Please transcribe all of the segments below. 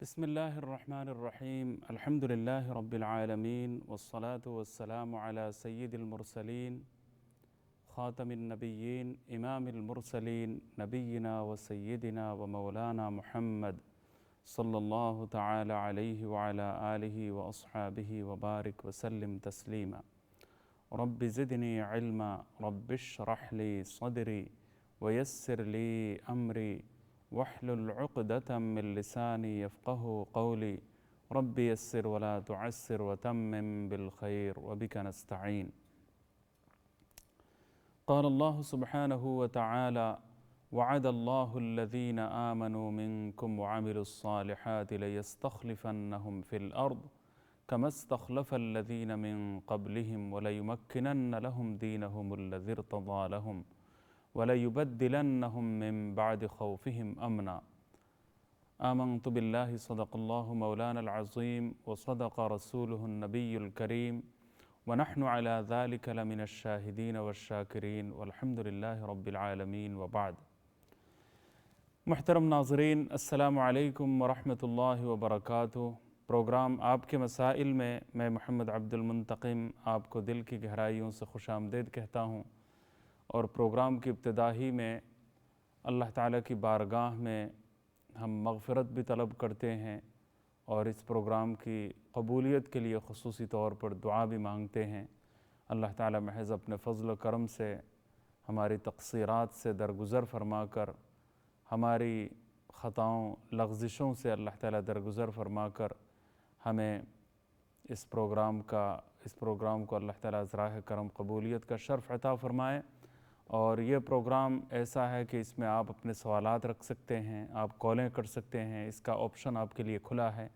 بسم الله الرحمن الرحيم. الحمد لله رب العالمين، والصلاة والسلام على سيد المرسلين خاتم النبيين إمام المرسلين نبينا وسيدنا ومولانا محمد صلى الله تعالى عليه وعلى آله وأصحابه وبارك وسلم تسليما. رب زدني علما، رب اشرح لي صدري ويسر لي أمري واحلل عقدة من لساني يفقه قولي. رب يسر ولا تعسر وتمم بالخير وبك نستعين. قال الله سبحانه وتعالى: وعد الله الذين آمنوا منكم وعملوا الصالحات ليستخلفنهم في الأرض كما استخلف الذين من قبلهم وليمكنن لهم دينهم الذي ارتضى لهم وليبدلنهم من بعد خوفهم أمنا. آمنت بالله صدق الله مولانا العظيم وصدق رسوله النبي الكريم ونحن على ذلك لمن الشاهدين والشاكرين والحمد لله رب العالمين وبعد. محترم ناظرین، السلام علیکم ورحمۃ اللہ وبرکاتہ۔ پروگرام آپ کے مسائل میں محمد عبد المنتقم آپ کو دل کی گہرائیوں سے خوش آمدید کہتا ہوں، اور پروگرام کی ابتدا ہی میں اللہ تعالیٰ کی بارگاہ میں ہم مغفرت بھی طلب کرتے ہیں، اور اس پروگرام کی قبولیت کے لیے خصوصی طور پر دعا بھی مانگتے ہیں۔ اللہ تعالیٰ محض اپنے فضل و کرم سے ہماری تقصیرات سے درگزر فرما کر، ہماری خطاؤں لغزشوں سے اللہ تعالیٰ درگزر فرما کر ہمیں اس پروگرام کو اللہ تعالیٰ از راہ کرم قبولیت کا شرف عطا فرمائے۔ اور یہ پروگرام ایسا ہے کہ اس میں آپ اپنے سوالات رکھ سکتے ہیں، آپ کالیں کر سکتے ہیں، اس کا آپشن آپ کے لیے کھلا ہے،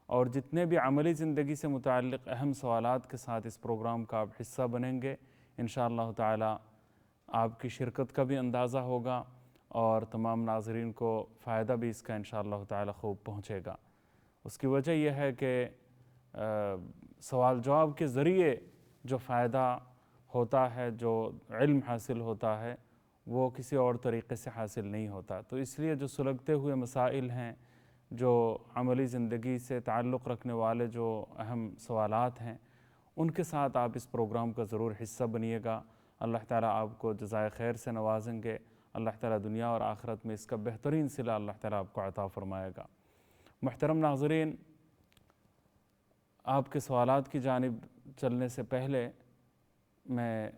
اور جتنے بھی عملی زندگی سے متعلق اہم سوالات کے ساتھ اس پروگرام کا آپ حصہ بنیں گے، انشاءاللہ تعالیٰ آپ کی شرکت کا بھی اندازہ ہوگا اور تمام ناظرین کو فائدہ بھی اس کا انشاءاللہ تعالیٰ خوب پہنچے گا۔ اس کی وجہ یہ ہے کہ سوال جواب کے ذریعے جو فائدہ ہوتا ہے، جو علم حاصل ہوتا ہے، وہ کسی اور طریقے سے حاصل نہیں ہوتا۔ تو اس لیے جو سلگتے ہوئے مسائل ہیں، جو عملی زندگی سے تعلق رکھنے والے جو اہم سوالات ہیں، ان کے ساتھ آپ اس پروگرام کا ضرور حصہ بنیے گا۔ اللہ تعالیٰ آپ کو جزائے خیر سے نوازیں گے۔ اللہ تعالیٰ دنیا اور آخرت میں اس کا بہترین صلہ اللہ تعالیٰ آپ کو عطا فرمائے گا۔ محترم ناظرین، آپ کے سوالات کی جانب چلنے سے پہلے میں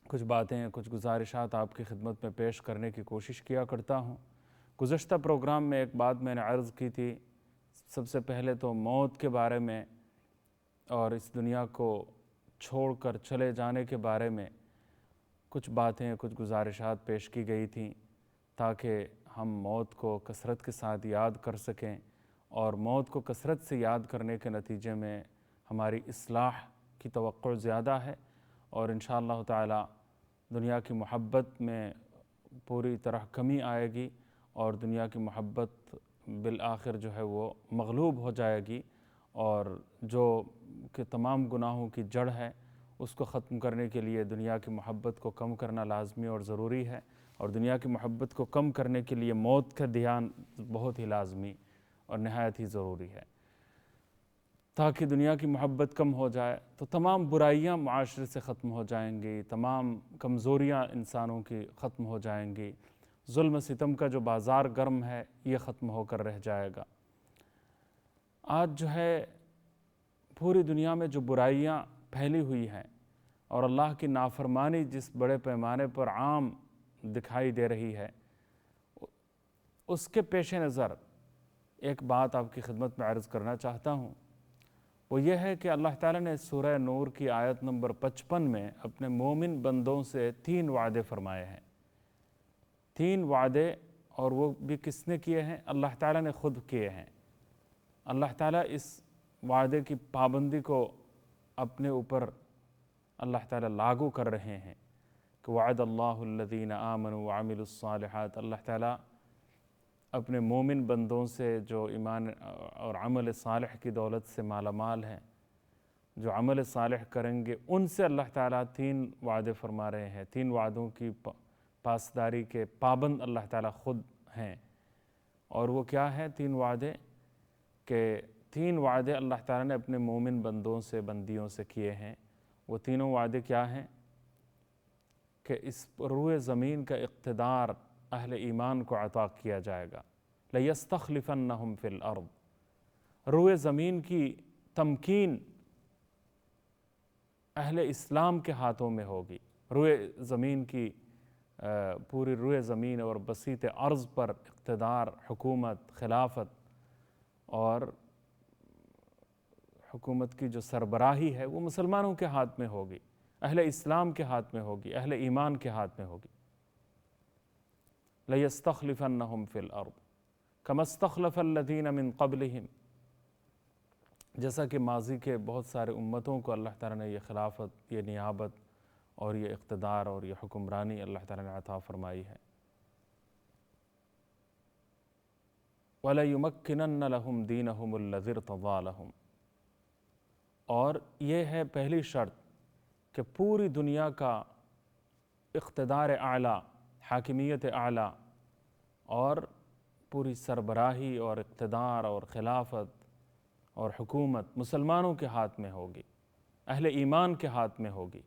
کچھ باتیں، کچھ گزارشات آپ کی خدمت میں پیش کرنے کی کوشش کیا کرتا ہوں۔ گزشتہ پروگرام میں ایک بات میں نے عرض کی تھی، سب سے پہلے تو موت کے بارے میں اور اس دنیا کو چھوڑ کر چلے جانے کے بارے میں کچھ باتیں، کچھ گزارشات پیش کی گئی تھیں، تاکہ ہم موت کو کثرت کے ساتھ یاد کر سکیں، اور موت کو کثرت سے یاد کرنے کے نتیجے میں ہماری اصلاح کی توقع زیادہ ہے، اور انشاءاللہ تعالی دنیا کی محبت میں پوری طرح کمی آئے گی، اور دنیا کی محبت بالآخر جو ہے وہ مغلوب ہو جائے گی، اور جو کہ تمام گناہوں کی جڑ ہے اس کو ختم کرنے کے لیے دنیا کی محبت کو کم کرنا لازمی اور ضروری ہے، اور دنیا کی محبت کو کم کرنے کے لیے موت کا دھیان بہت ہی لازمی اور نہایت ہی ضروری ہے۔ تاکہ دنیا کی محبت کم ہو جائے تو تمام برائیاں معاشرے سے ختم ہو جائیں گی، تمام کمزوریاں انسانوں کی ختم ہو جائیں گی، ظلم و ستم کا جو بازار گرم ہے یہ ختم ہو کر رہ جائے گا۔ آج جو ہے پوری دنیا میں جو برائیاں پھیلی ہوئی ہیں اور اللہ کی نافرمانی جس بڑے پیمانے پر عام دکھائی دے رہی ہے، اس کے پیش نظر ایک بات آپ کی خدمت میں عرض کرنا چاہتا ہوں۔ وہ یہ ہے کہ اللہ تعالیٰ نے سورہ نور کی آیت نمبر 55 میں اپنے مومن بندوں سے 3 وعدے فرمائے ہیں۔ 3 وعدے، اور وہ بھی کس نے کیے ہیں؟ اللہ تعالیٰ نے خود کیے ہیں۔ اللہ تعالیٰ اس وعدے کی پابندی کو اپنے اوپر اللہ تعالیٰ لاگو کر رہے ہیں کہ وعد اللہ الذین آمنوا وعملوا الصالحات۔ اللہ تعالیٰ اپنے مومن بندوں سے جو ایمان اور عمل صالح کی دولت سے مالا مال ہیں، جو عمل صالح کریں گے، ان سے اللہ تعالیٰ 3 وعدے فرما رہے ہیں۔ 3 وعدوں کی پاسداری کے پابند اللہ تعالیٰ خود ہیں، اور وہ کیا ہے 3 وعدے؟ کہ 3 وعدے اللہ تعالیٰ نے اپنے مومن بندوں سے بندیوں سے کیے ہیں۔ وہ تینوں وعدے کیا ہیں؟ کہ اس روئے زمین کا اقتدار اہل ایمان کو عطا کیا جائے گا۔ لَيَسْتَخْلِفَنَّهُمْ فِي الْأَرْضِ، روئے زمین کی تمکین اہل اسلام کے ہاتھوں میں ہوگی۔ روئے زمین کی پوری روئے زمین اور بسیط ارض پر اقتدار، حکومت، خلافت اور حکومت کی جو سربراہی ہے وہ مسلمانوں کے ہاتھ میں ہوگی، اہل اسلام کے ہاتھ میں ہوگی، اہل ایمان کے ہاتھ میں ہوگی۔ لَيَسْتَخْلِفَنَّهُمْ فِي الْأَرْضِ كَمَا اسْتَخْلَفَ الَّذِينَ مِنْ قَبْلِهِمْ، جیسا کہ ماضی کے بہت سارے امتوں کو اللہ تعالیٰ نے یہ خلافت، یہ نیابت اور یہ اقتدار اور یہ حکمرانی اللہ تعالیٰ نے عطا فرمائی ہے۔ وَلَيُمَكِّنَنَّ لَهُمْ دِينَهُمُ الَّذِي ارْتَضَىٰ لَهُمْ، اور یہ ہے پہلی شرط کہ پوری دنیا کا اقتدار اعلیٰ، حاکمیت اعلیٰ اور پوری سربراہی اور اقتدار اور خلافت اور حکومت مسلمانوں کے ہاتھ میں ہوگی، اہل ایمان کے ہاتھ میں ہوگی۔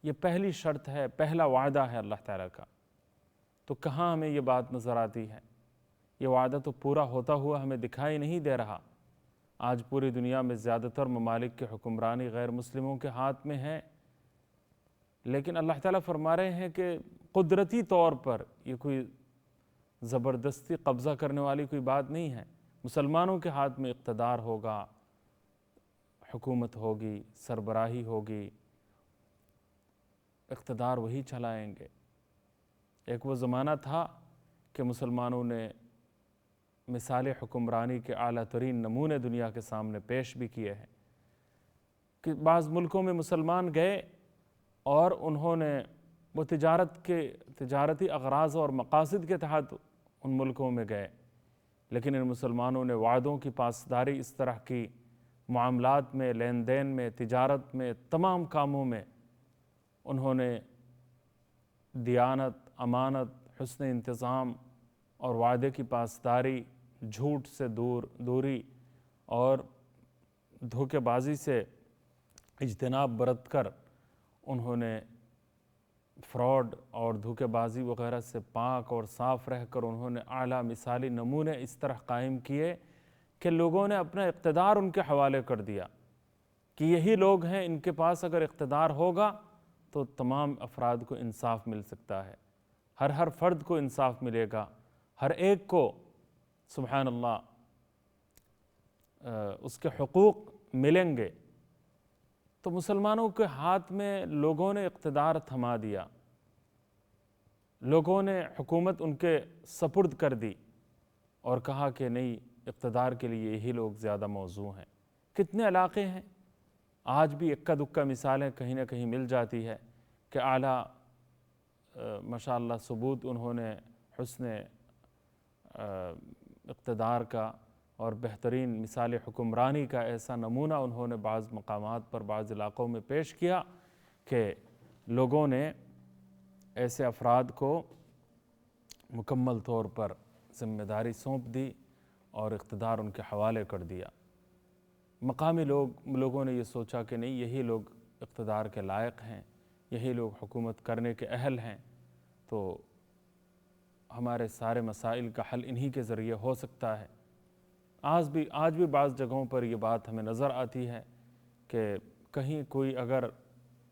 یہ پہلی شرط ہے، پہلا وعدہ ہے اللہ تعالیٰ کا۔ تو کہاں ہمیں یہ بات نظر آتی ہے؟ یہ وعدہ تو پورا ہوتا ہوا ہمیں دکھائی نہیں دے رہا۔ آج پوری دنیا میں زیادہ تر ممالک کی حکمرانی غیر مسلموں کے ہاتھ میں ہے، لیکن اللہ تعالیٰ فرما رہے ہیں کہ قدرتی طور پر یہ کوئی زبردستی قبضہ کرنے والی کوئی بات نہیں ہے۔ مسلمانوں کے ہاتھ میں اقتدار ہوگا، حکومت ہوگی، سربراہی ہوگی، اقتدار وہی چلائیں گے۔ ایک وہ زمانہ تھا کہ مسلمانوں نے مثال حکمرانی کے اعلیٰ ترین نمونے دنیا کے سامنے پیش بھی کیے ہیں کہ بعض ملکوں میں مسلمان گئے اور انہوں نے وہ تجارتی اغراض اور مقاصد کے تحت ان ملکوں میں گئے، لیکن ان مسلمانوں نے وعدوں کی پاسداری اس طرح کی، معاملات میں، لین دین میں، تجارت میں، تمام کاموں میں انہوں نے دیانت، امانت، حسن انتظام اور وعدے کی پاسداری، جھوٹ سے دوری اور دھوکے بازی سے اجتناب برت کر انہوں نے فراڈ اور دھوکے بازی وغیرہ سے پاک اور صاف رہ کر انہوں نے اعلیٰ مثالی نمونے اس طرح قائم کیے کہ لوگوں نے اپنا اقتدار ان کے حوالے کر دیا کہ یہی لوگ ہیں، ان کے پاس اگر اقتدار ہوگا تو تمام افراد کو انصاف مل سکتا ہے، ہر فرد کو انصاف ملے گا، ہر ایک کو سبحان اللہ اس کے حقوق ملیں گے۔ تو مسلمانوں کے ہاتھ میں لوگوں نے اقتدار تھما دیا، لوگوں نے حکومت ان کے سپرد کر دی اور کہا کہ نہیں، اقتدار کے لیے یہی لوگ زیادہ موزوں ہیں۔ کتنے علاقے ہیں آج بھی اکا دکا مثالیں کہیں نہ کہیں مل جاتی ہے کہ اعلیٰ ماشاءاللہ ثبوت انہوں نے حسن اقتدار کا اور بہترین مثال حکمرانی کا ایسا نمونہ انہوں نے بعض مقامات پر، بعض علاقوں میں پیش کیا کہ لوگوں نے ایسے افراد کو مکمل طور پر ذمہ داری سونپ دی اور اقتدار ان کے حوالے کر دیا۔ مقامی لوگوں نے یہ سوچا کہ نہیں، یہی لوگ اقتدار کے لائق ہیں، یہی لوگ حکومت کرنے کے اہل ہیں، تو ہمارے سارے مسائل کا حل انہی کے ذریعے ہو سکتا ہے۔ آج بھی بعض جگہوں پر یہ بات ہمیں نظر آتی ہے کہ کہیں کوئی اگر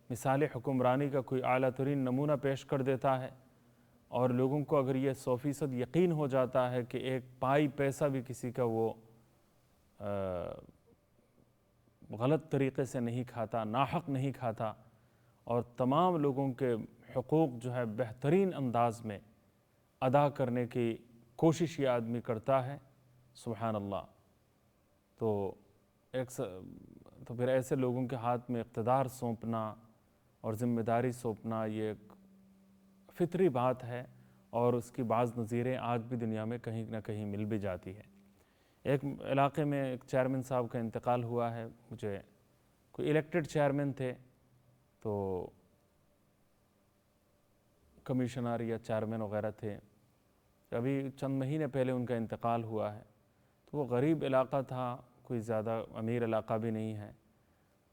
مثال حکمرانی کا کوئی اعلیٰ ترین نمونہ پیش کر دیتا ہے اور لوگوں کو اگر یہ 100% یقین ہو جاتا ہے کہ ایک پائی پیسہ بھی کسی کا وہ غلط طریقے سے نہیں کھاتا، ناحق نہیں کھاتا اور تمام لوگوں کے حقوق جو ہے بہترین انداز میں ادا کرنے کی کوشش یہ آدمی کرتا ہے، سبحان اللہ، تو پھر ایسے لوگوں کے ہاتھ میں اقتدار سونپنا اور ذمہ داری سونپنا یہ ایک فطری بات ہے، اور اس کی بعض نظیریں آج بھی دنیا میں کہیں نہ کہیں مل بھی جاتی ہے۔ ایک علاقے میں ایک چیئرمین صاحب کا انتقال ہوا ہے، مجھے کوئی الیکٹڈ چیئرمین تھے، تو کمشنر یا چیئرمین وغیرہ تھے، ابھی چند مہینے پہلے ان کا انتقال ہوا ہے۔ تو وہ غریب علاقہ تھا، کوئی زیادہ امیر علاقہ بھی نہیں ہے۔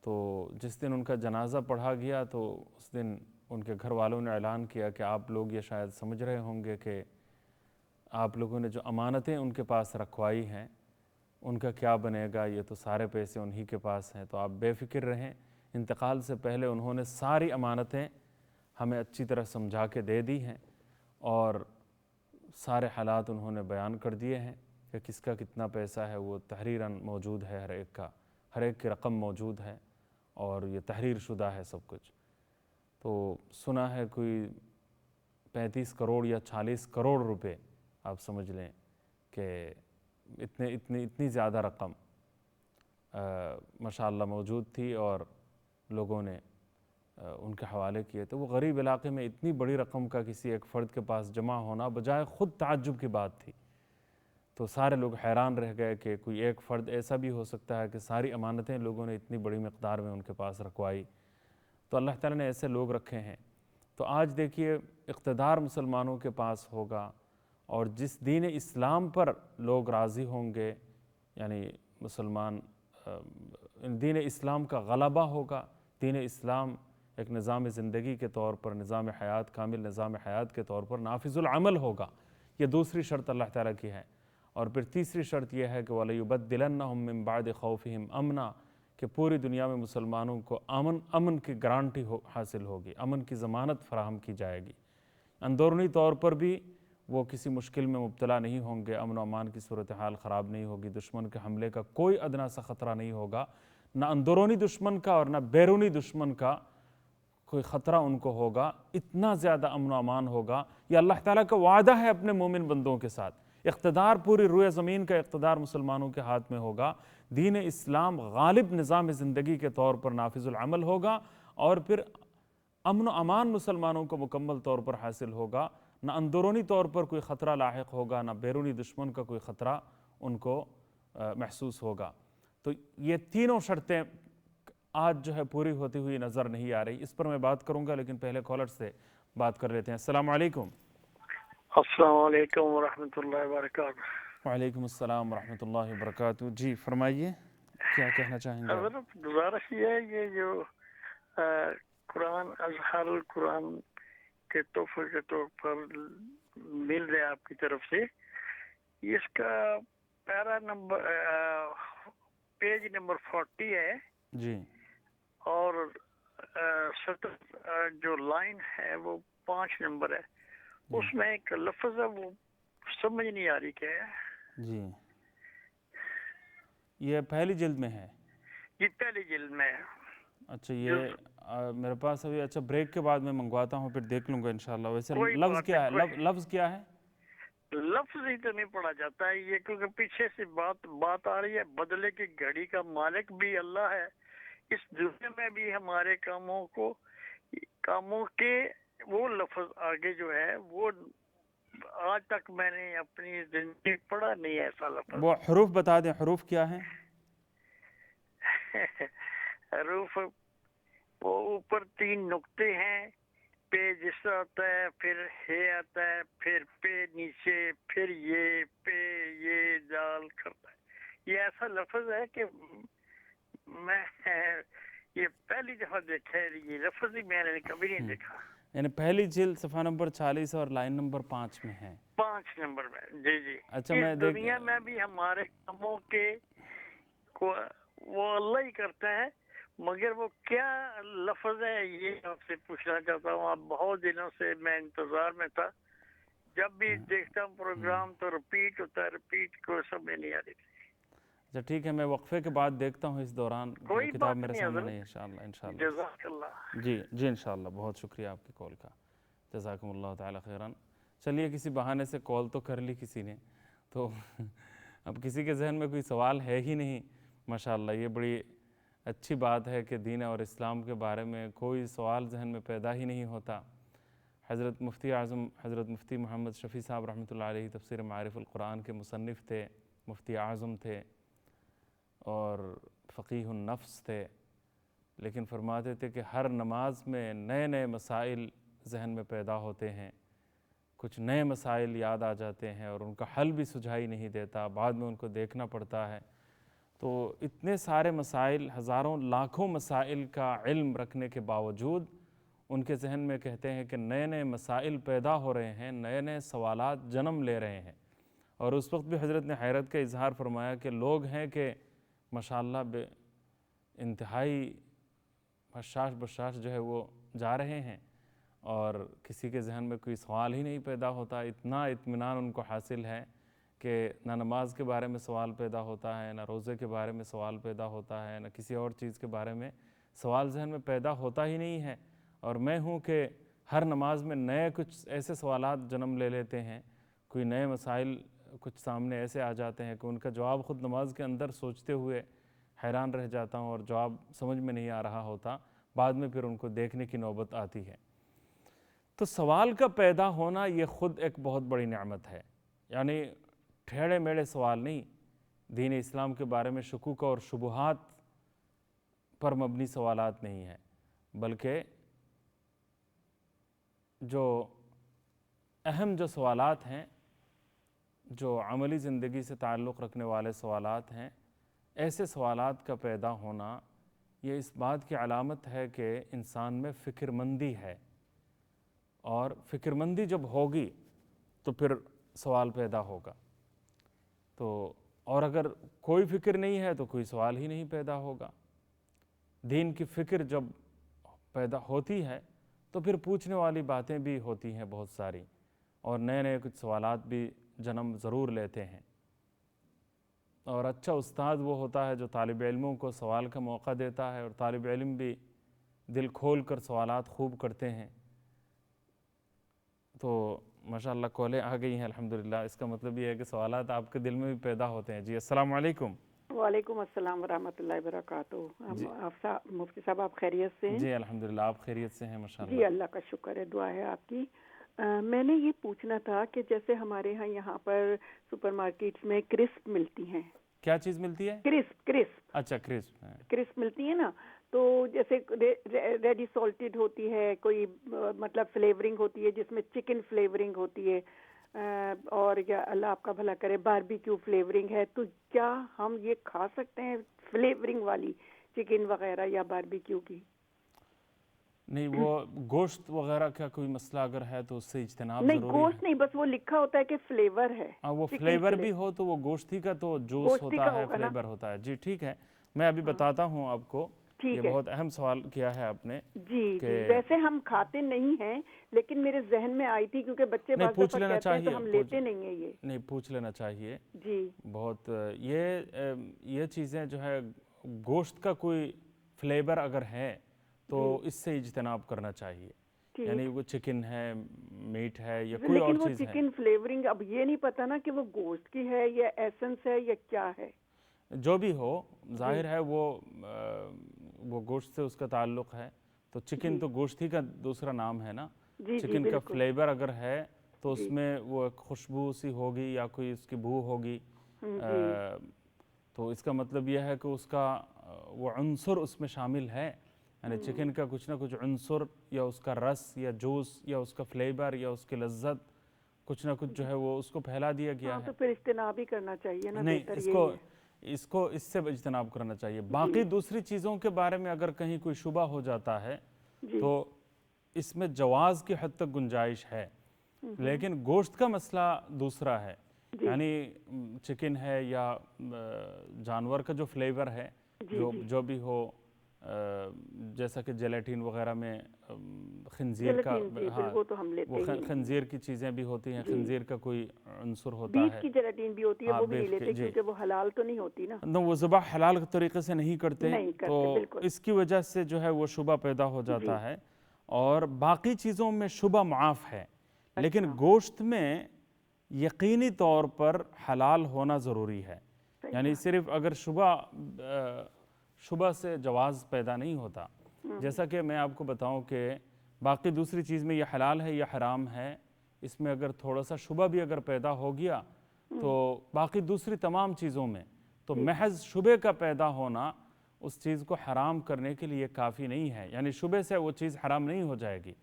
تو جس دن ان کا جنازہ پڑھا گیا تو اس دن ان کے گھر والوں نے اعلان کیا کہ آپ لوگ یہ شاید سمجھ رہے ہوں گے کہ آپ لوگوں نے جو امانتیں ان کے پاس رکھوائی ہیں ان کا کیا بنے گا، یہ تو سارے پیسے انہی کے پاس ہیں، تو آپ بے فکر رہیں۔ انتقال سے پہلے انہوں نے ساری امانتیں ہمیں اچھی طرح سمجھا کے دے دی ہیں اور سارے حالات انہوں نے بیان کر دیے ہیں کہ کس کا کتنا پیسہ ہے، وہ تحریراً موجود ہے، ہر ایک کی رقم موجود ہے اور یہ تحریر شدہ ہے سب کچھ۔ تو سنا ہے کوئی 35 کروڑ یا 40 کروڑ روپے آپ سمجھ لیں کہ اتنی زیادہ رقم ماشاءاللہ موجود تھی اور لوگوں نے ان کے حوالے کیے تھے۔ وہ غریب علاقے میں اتنی بڑی رقم کا کسی ایک فرد کے پاس جمع ہونا بجائے خود تعجب کی بات تھی۔ تو سارے لوگ حیران رہ گئے کہ کوئی ایک فرد ایسا بھی ہو سکتا ہے کہ ساری امانتیں لوگوں نے اتنی بڑی مقدار میں ان کے پاس رکھوائی۔ تو اللہ تعالیٰ نے ایسے لوگ رکھے ہیں۔ تو آج دیکھیے اقتدار مسلمانوں کے پاس ہوگا اور جس دین اسلام پر لوگ راضی ہوں گے، یعنی مسلمان دین اسلام کا غلبہ ہوگا، دین اسلام ایک نظام زندگی کے طور پر، نظام حیات، کامل نظام حیات کے طور پر نافذ العمل ہوگا۔ یہ دوسری شرط اللہ تعالیٰ کی ہے۔ اور پھر تیسری شرط یہ ہے کہ وَلَيُبَدِّلَنَّهُم مِّن بَعْدِ خَوْفِهِمْ أَمْنًا، کہ پوری دنیا میں مسلمانوں کو امن کی گارنٹی حاصل ہوگی، امن کی ضمانت فراہم کی جائے گی۔ اندرونی طور پر بھی وہ کسی مشکل میں مبتلا نہیں ہوں گے، امن و امان کی صورتحال خراب نہیں ہوگی، دشمن کے حملے کا کوئی ادنا سا خطرہ نہیں ہوگا، نہ اندرونی دشمن کا اور نہ بیرونی دشمن کا کوئی خطرہ ان کو ہوگا۔ اتنا زیادہ امن و امان ہوگا۔ یہ اللہ تعالیٰ کا وعدہ ہے اپنے مومن بندوں کے ساتھ۔ اقتدار پوری روئے زمین کا اقتدار مسلمانوں کے ہاتھ میں ہوگا، دین اسلام غالب نظام زندگی کے طور پر نافذ العمل ہوگا اور پھر امن و امان مسلمانوں کو مکمل طور پر حاصل ہوگا، نہ اندرونی طور پر کوئی خطرہ لاحق ہوگا، نہ بیرونی دشمن کا کوئی خطرہ ان کو محسوس ہوگا۔ تو یہ تینوں شرطیں آج جو ہے پوری ہوتی ہوئی نظر نہیں آ رہی۔ اس پر میں بات کروں گا لیکن پہلے کالر سے بات کر لیتے ہیں۔ السلام علیکم۔ السلام علیکم ورحمۃ اللہ وبرکاتہ۔ وعلیکم السلام ورحمۃ اللہ وبرکاتہ۔ جی فرمائیے، کیا کہنا چاہیں گے؟ حضرت گزارش یہ ہے، یہ جو قرآن اظہار القرآن کے تحفے کے طور پر مل رہے آپ کی طرف سے، اس کا پیرا نمبر پیج نمبر 40 ہے جی، اور جو لائن ہے وہ 5 نمبر ہے۔ اس میں ایک لفظ ہے وہ سمجھ نہیں آ رہی کیا ہے۔ جی یہ پہلی جلد میں ہے؟ یہ پہلی جلد میں ہے۔ اچھا، یہ میرے پاس ابھی، اچھا بریک کے بعد میں منگواتا ہوں، پھر دیکھ لوں گا انشاءاللہ۔ ویسے لفظ کیا ہے؟ لفظ کیا ہے؟ لفظ ہی تو نہیں پڑھا جاتا ہے یہ، کیونکہ پیچھے سے بات آ رہی ہے، بدلے کی گھڑی کا مالک بھی اللہ ہے، اس دنیا میں بھی ہمارے کاموں کے وہ لفظ آگے جو ہے وہ آج تک میں نے اپنی زندگی پڑھا نہیں ایسا لفظ۔ وہ حروف بتا دیں، حروف کیا ہیں؟ حروف وہ اوپر 3 نقطے ہیں، پہ جسا آتا ہے، پھر ہے آتا ہے، پھر پہ نیچے، پھر یہ پہ یہ جال کرتا ہے۔ یہ ایسا لفظ ہے کہ میں یہ پہلی دفعہ دیکھا ہے، یہ لفظ ہی میں نے کبھی نہیں دیکھا۔ یعنی پہلی جلد صفحہ نمبر 40 اور لائن نمبر 5 میں ہے؟ 5 نمبر میں، جی جی۔ اچھا، اس دنیا میں بھی ہمارے کاموں کے کو وہ اللہ ہی کرتا ہے، مگر وہ کیا لفظ ہے یہ آپ سے پوچھنا چاہتا ہوں۔ آپ بہت دنوں سے میں انتظار میں تھا، جب بھی دیکھتا ہوں پروگرام تو رپیٹ ہوتا ہے، رپیٹ کو سمجھ نہیں آ رہی تھی۔ اچھا ٹھیک ہے، میں وقفے کے بعد دیکھتا ہوں اس دوران، کوئی کتاب بات میرے نہیں سامنے حضرت، نہیں ہے انشاءاللہ۔ جزاک اللہ۔ جی انشاءاللہ، بہت شکریہ آپ کی کال کا، جزاکم اللہ تعالی خیران۔ چلیے کسی بہانے سے کال تو کر لی کسی نے، تو اب کسی کے ذہن میں کوئی سوال ہے ہی نہیں، ماشاءاللہ یہ بڑی اچھی بات ہے کہ دین اور اسلام کے بارے میں کوئی سوال ذہن میں پیدا ہی نہیں ہوتا۔ حضرت مفتی اعظم حضرت مفتی محمد شفیع صاحب رحمۃ اللہ علیہ تفسیر معارف القرآن کے مصنف تھے، مفتی اعظم تھے اور فقیہ النفس تھے، لیکن فرماتے تھے کہ ہر نماز میں نئے نئے مسائل ذہن میں پیدا ہوتے ہیں، کچھ نئے مسائل یاد آ جاتے ہیں اور ان کا حل بھی سجھائی نہیں دیتا، بعد میں ان کو دیکھنا پڑتا ہے۔ تو اتنے سارے مسائل، ہزاروں لاکھوں مسائل کا علم رکھنے کے باوجود ان کے ذہن میں کہتے ہیں کہ نئے نئے مسائل پیدا ہو رہے ہیں، نئے نئے سوالات جنم لے رہے ہیں۔ اور اس وقت بھی حضرت نے حیرت کا اظہار فرمایا کہ لوگ ہیں کہ ماشاءاللہ بے انتہائی حشاش بشاش جو ہے وہ جا رہے ہیں، اور کسی کے ذہن میں کوئی سوال ہی نہیں پیدا ہوتا۔ اتنا اطمینان ان کو حاصل ہے کہ نہ نماز کے بارے میں سوال پیدا ہوتا ہے، نہ روزے کے بارے میں سوال پیدا ہوتا ہے، نہ کسی اور چیز کے بارے میں سوال ذہن میں پیدا ہوتا ہی نہیں ہے۔ اور میں ہوں کہ ہر نماز میں نئے کچھ ایسے سوالات جنم لے لیتے ہیں، کوئی نئے مسائل کچھ سامنے ایسے آ جاتے ہیں کہ ان کا جواب خود نماز کے اندر سوچتے ہوئے حیران رہ جاتا ہوں، اور جواب سمجھ میں نہیں آ رہا ہوتا، بعد میں پھر ان کو دیکھنے کی نوبت آتی ہے۔ تو سوال کا پیدا ہونا یہ خود ایک بہت بڑی نعمت ہے، یعنی ٹھیڑے میڑے سوال نہیں، دین اسلام کے بارے میں شکوک اور شبہات پر مبنی سوالات نہیں ہیں، بلکہ جو اہم جو سوالات ہیں، جو عملی زندگی سے تعلق رکھنے والے سوالات ہیں، ایسے سوالات کا پیدا ہونا یہ اس بات کی علامت ہے کہ انسان میں فکر مندی ہے، اور فکر مندی جب ہوگی تو پھر سوال پیدا ہوگا۔ تو اور اگر کوئی فکر نہیں ہے تو کوئی سوال ہی نہیں پیدا ہوگا۔ دین کی فکر جب پیدا ہوتی ہے تو پھر پوچھنے والی باتیں بھی ہوتی ہیں بہت ساری، اور نئے نئے کچھ سوالات بھی جنم ضرور لیتے ہیں۔ اور اچھا استاد وہ ہوتا ہے جو طالب علموں کو سوال کا موقع دیتا ہے، اور طالب علم بھی دل کھول کر سوالات خوب کرتے ہیں۔ تو ماشاءاللہ کالیں آ گئی ہیں الحمدللہ، اس کا مطلب یہ ہے کہ سوالات آپ کے دل میں بھی پیدا ہوتے ہیں۔ جی السلام علیکم۔ وعلیکم السلام ورحمۃ اللہ وبرکاتہ۔ مفتی صاحب آپ خیریت سے ہیں؟ جی الحمدللہ، آپ خیریت سے ہیں؟ ماشاءاللہ جی اللہ کا شکر ہے، دعا ہے آپ کی۔ میں نے یہ پوچھنا تھا کہ جیسے ہمارے ہاں یہاں پر سپر مارکیٹس میں کرسپ ملتی ہیں۔ کیا چیز ملتی ہے؟ کرسپ۔ اچھا کرسپ۔ کرسپ ملتی ہے نا، تو جیسے ریڈی سالٹڈ ہوتی ہے، کوئی مطلب فلیورنگ ہوتی ہے جس میں چکن فلیورنگ ہوتی ہے، اور یا اللہ آپ کا بھلا کرے باربیکیو فلیورنگ ہے، تو کیا ہم یہ کھا سکتے ہیں فلیورنگ والی چکن وغیرہ یا باربیکیو کی؟ نہیں، وہ گوشت وغیرہ کا کوئی مسئلہ اگر ہے تو اس سے اجتناب نہیں، ضروری ہے۔ گوشت نہیں، بس وہ لکھا ہوتا ہے کہ فلیور ہے۔ وہ فلیور بھی ہو تو وہ گوشتی کا تو جوس ہوتا ہے، فلیور ہوتا ہے۔ جی ٹھیک ہے، میں ابھی بتاتا ہوں آپ کو۔ یہ بہت اہم سوال کیا ہے آپ نے۔ جی ویسے ہم کھاتے نہیں ہیں، لیکن میرے ذہن میں آئی تھی کیونکہ بچے بعض دفعہ کہتے ہیں تو ہم لیتے نہیں ہیں۔ یہ نہیں، پوچھ لینا چاہیے جی بہت۔ یہ چیزیں جو ہے گوشت کا کوئی فلیور اگر ہے تو اس سے اجتناب کرنا چاہیے، یعنی وہ چکن ہے، میٹ ہے یا کوئی اور چیز ہے۔ لیکن وہ چکن فلیورنگ اب یہ نہیں پتا نا کہ وہ گوشت کی ہے یا ایسنس ہے یا کیا ہے۔ جو بھی ہو، ظاہر ہے وہ گوشت سے اس کا تعلق ہے، تو چکن تو گوشت ہی کا دوسرا نام ہے نا۔ چکن کا فلیور اگر ہے تو اس میں وہ ایک خوشبو سی ہوگی یا کوئی اس کی بو ہوگی، تو اس کا مطلب یہ ہے کہ اس کا وہ عنصر اس میں شامل ہے، یعنی چکن کا کچھ نہ کچھ عنصر یا اس کا رس یا جوس یا اس کا فلیور یا اس کی لذت کچھ نہ کچھ جو ہے وہ اس کو پھیلا دیا گیا ہے۔ تو پھر اجتناب ہی کرنا چاہیے نا۔ نہیں، اس سے اجتناب کرنا چاہیے۔ باقی دوسری چیزوں کے بارے میں اگر کہیں کوئی شبہ ہو جاتا ہے تو اس میں جواز کی حد تک گنجائش ہے، لیکن گوشت کا مسئلہ دوسرا ہے، یعنی چکن ہے یا جانور کا جو فلیور ہے جو بھی ہو، جیسا کہ جیلیٹین وغیرہ میں خنزیر کا، وہ خنزیر کی چیزیں بھی ہوتی ہیں، خنزیر کا کوئی عنصر ہوتا ہے۔ بیف کی جیلیٹین بھی ہوتی ہے، وہ بھی نہیں لیتے کیونکہ وہ حلال تو نہیں ہوتی نا۔ وہ ذبح حلال طریقے سے نہیں کرتے، تو اس کی وجہ سے جو ہے وہ شبہ پیدا ہو جاتا ہے۔ اور باقی چیزوں میں شبہ معاف ہے، لیکن گوشت میں یقینی طور پر حلال ہونا ضروری ہے، یعنی صرف اگر شبہ سے جواز پیدا نہیں ہوتا۔ جیسا کہ میں آپ کو بتاؤں کہ باقی دوسری چیز میں یہ حلال ہے یا حرام ہے، اس میں اگر تھوڑا سا شبہ بھی اگر پیدا ہو گیا تو باقی دوسری تمام چیزوں میں تو محض شبہ کا پیدا ہونا اس چیز کو حرام کرنے کے لیے کافی نہیں ہے، یعنی شبہ سے وہ چیز حرام نہیں ہو جائے گی۔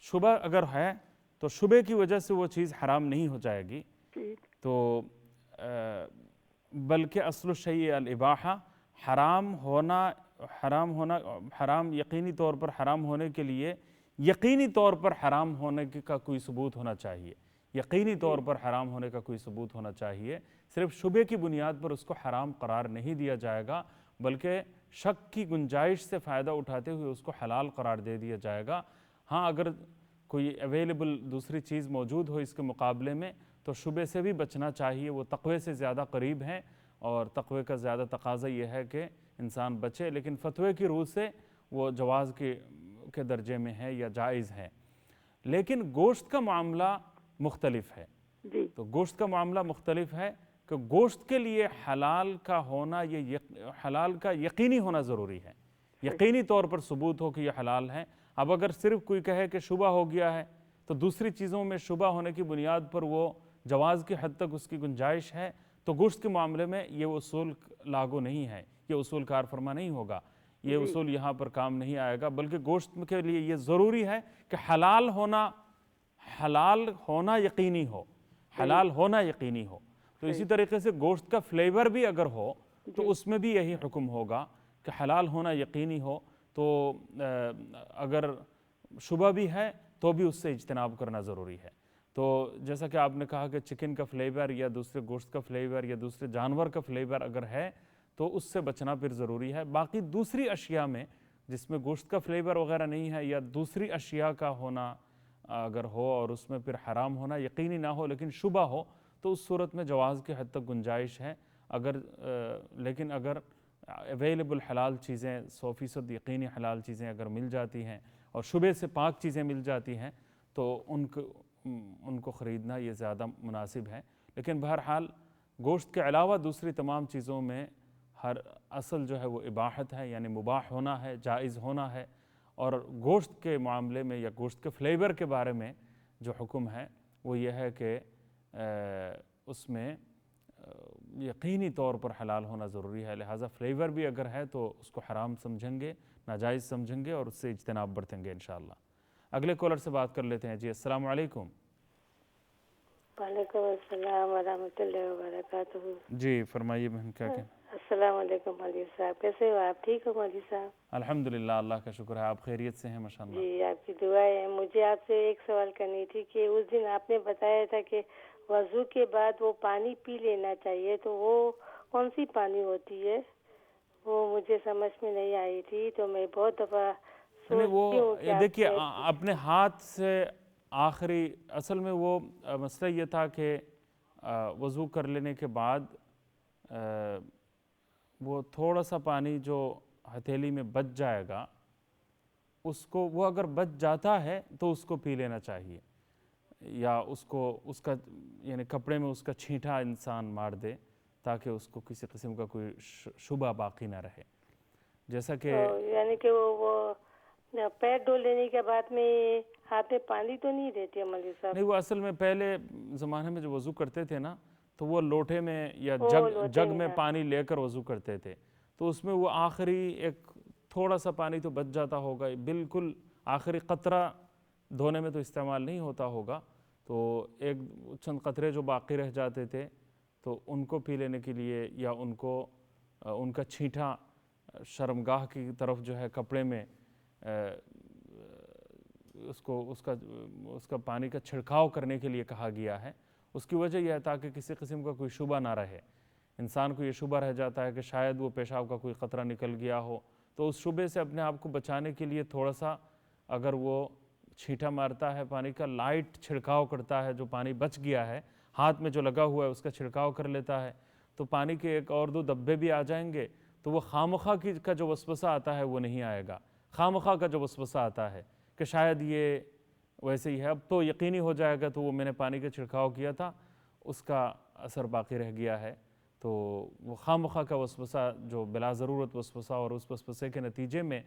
شبہ اگر ہے تو شبے کی وجہ سے وہ چیز حرام نہیں ہو جائے گی. تو بلکہ اصل الشیء الاباحہ، حرام یقینی طور پر حرام ہونے کے لیے یقینی طور پر حرام ہونے کا کوئی ثبوت ہونا چاہیے. یقینی طور پر حرام ہونے کا کوئی ثبوت ہونا چاہیے. صرف شبے کی بنیاد پر اس کو حرام قرار نہیں دیا جائے گا، بلکہ شک کی گنجائش سے فائدہ اٹھاتے ہوئے اس کو حلال قرار دے دیا جائے گا. ہاں اگر کوئی اویلیبل دوسری چیز موجود ہو اس کے مقابلے میں تو شبے سے بھی بچنا چاہیے. وہ تقوی سے زیادہ قریب ہیں اور تقوی کا زیادہ تقاضا یہ ہے کہ انسان بچے، لیکن فتوے کی روح سے وہ جواز کے درجے میں ہے یا جائز ہے. لیکن گوشت کا معاملہ مختلف ہے. تو گوشت کا معاملہ مختلف ہے کہ گوشت کے لیے حلال کا ہونا، یہ حلال کا یقینی ہونا ضروری ہے. یقینی طور پر ثبوت ہو کہ یہ حلال ہے. اب اگر صرف کوئی کہے کہ شبہ ہو گیا ہے تو دوسری چیزوں میں شبہ ہونے کی بنیاد پر وہ جواز کی حد تک اس کی گنجائش ہے، تو گوشت کے معاملے میں یہ اصول لاگو نہیں ہے، یہ اصول کار فرما نہیں ہوگا، یہ اصول یہاں پر کام نہیں آئے گا. بلکہ گوشت کے لیے یہ ضروری ہے کہ حلال ہونا یقینی ہو، حلال ہونا یقینی ہو. تو اسی طریقے سے گوشت کا فلیور بھی اگر ہو تو اس میں بھی یہی حکم ہوگا کہ حلال ہونا یقینی ہو. تو اگر شبہ بھی ہے تو بھی اس سے اجتناب کرنا ضروری ہے. تو جیسا کہ آپ نے کہا کہ چکن کا فلیور یا دوسرے گوشت کا فلیور یا دوسرے جانور کا فلیور اگر ہے تو اس سے بچنا پھر ضروری ہے. باقی دوسری اشیاء میں جس میں گوشت کا فلیور وغیرہ نہیں ہے یا دوسری اشیاء کا ہونا اگر ہو اور اس میں پھر حرام ہونا یقینی نہ ہو لیکن شبہ ہو تو اس صورت میں جواز کی حد تک گنجائش ہے. لیکن اگر اویلیبل حلال چیزیں 100% یقینی حلال چیزیں اگر مل جاتی ہیں اور شبے سے پاک چیزیں مل جاتی ہیں تو ان کو خریدنا یہ زیادہ مناسب ہے. لیکن بہرحال گوشت کے علاوہ دوسری تمام چیزوں میں ہر اصل جو ہے وہ اباحت ہے، یعنی مباح ہونا ہے، جائز ہونا ہے. اور گوشت کے معاملے میں یا گوشت کے فلیور کے بارے میں جو حکم ہے وہ یہ ہے کہ اس میں یقینی طور پر حلال ہونا ضروری ہے. لہٰذا فلیور بھی اگر ہے تو اس کو حرام سمجھیں گے، ناجائز سمجھیں گے اور اس سے اجتناب برتیں گے انشاءاللہ. اگلے کالر سے بات کر لیتے ہیں. جی السلام علیکم. وعلیکم السلام ورحمۃ اللہ وبرکاتہ. جی فرمائیے بہن، کیا کہیں؟ السلام علیکم مولوی صاحب، کیسے ہو آپ؟ ٹھیک ہو مولوی صاحب؟ الحمدللہ، اللہ کا شکر ہے. آپ خیریت سے ہیں؟ ماشاءاللہ. جی آپ کی دعائیں ہیں. مجھے آپ سے ایک سوال کرنی تھی کہ اس دن آپ نے بتایا تھا کہ وضو کے بعد وہ پانی پی لینا چاہیے، تو وہ کون سی پانی ہوتی ہے؟ وہ مجھے سمجھ میں نہیں آئی تھی، تو میں بہت دفعہ سوچتی ہوں کہ دیکھیے اپنے ہاتھ سے آخری اصل میں وہ مسئلہ یہ تھا کہ وضو کر لینے کے بعد وہ تھوڑا سا پانی جو ہتھیلی میں بچ جائے گا اس کو، وہ اگر بچ جاتا ہے تو اس کو پی لینا چاہیے، یا اس کا یعنی کپڑے میں اس کا چھینٹا انسان مار دے تاکہ اس کو کسی قسم کا کوئی شبہ باقی نہ رہے. جیسا کہ یعنی کہ وہ پیر دھو لینے کے بعد میں ہاتھ میں پانی تو نہیں دیتی ہے مولوی صاحب؟ نہیں، وہ اصل میں پہلے زمانے میں جو وضو کرتے تھے نا تو وہ لوٹے میں یا جگ میں پانی لے کر وضو کرتے تھے، تو اس میں وہ آخری ایک تھوڑا سا پانی تو بچ جاتا ہوگا، بالکل آخری قطرہ دھونے میں تو استعمال نہیں ہوتا ہوگا، تو ایک چند قطرے جو باقی رہ جاتے تھے تو ان کو پی لینے کے لیے، یا ان کا چھینٹا شرمگاہ کی طرف جو ہے کپڑے میں اس کا پانی کا چھڑکاؤ کرنے کے لیے کہا گیا ہے. اس کی وجہ یہ ہے تاکہ کسی قسم کا کوئی شبہ نہ رہے. انسان کو یہ شبہ رہ جاتا ہے کہ شاید وہ پیشاب کا کوئی قطرہ نکل گیا ہو، تو اس شبے سے اپنے آپ کو بچانے کے لیے تھوڑا سا اگر وہ چھینٹا مارتا ہے پانی کا، لائٹ چھڑکاؤ کرتا ہے، جو پانی بچ گیا ہے ہاتھ میں جو لگا ہوا ہے اس کا چھڑکاؤ کر لیتا ہے، تو پانی کے ایک اور دو دبے بھی آ جائیں گے، تو وہ خواہ کا جو وسوسہ آتا ہے وہ نہیں آئے گا. خواہ کا جو وسوسہ آتا ہے کہ شاید یہ ویسے ہی ہے، اب تو یقینی ہو جائے گا تو وہ میں نے پانی کا چھڑکاؤ کیا تھا اس کا اثر باقی رہ گیا ہے، تو وہ خواہ کا وسوسہ جو بلا ضرورت وسوسہ، اور اس وسوسے کے نتیجے میں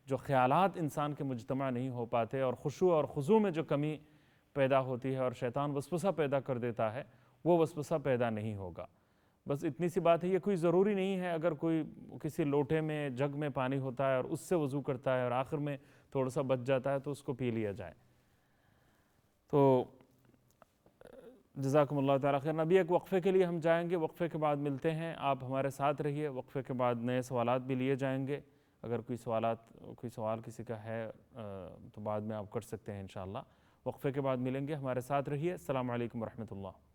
جو خیالات انسان کے مجتمع نہیں ہو پاتے اور خشوع اور خضوع میں جو کمی پیدا ہوتی ہے اور شیطان وسوسہ پیدا کر دیتا ہے، وہ وسوسہ پیدا نہیں ہوگا. بس اتنی سی بات ہے. یہ کوئی ضروری نہیں ہے اگر کوئی کسی لوٹے میں جگ میں پانی ہوتا ہے اور اس سے وضو کرتا ہے اور آخر میں تھوڑا سا بچ جاتا ہے تو اس کو پی لیا جائے. تو جزاکم اللہ تعالیٰ خیر. ابھی ایک وقفے کے لیے ہم جائیں گے, وقفے کے بعد ملتے ہیں. آپ ہمارے ساتھ رہیے, وقفے کے بعد نئے سوالات بھی لیے جائیں گے. اگر کوئی سوال کسی کا ہے تو بعد میں آپ کر سکتے ہیں انشاءاللہ. وقفے کے بعد ملیں گے, ہمارے ساتھ رہیے. السلام علیکم ورحمۃ اللہ.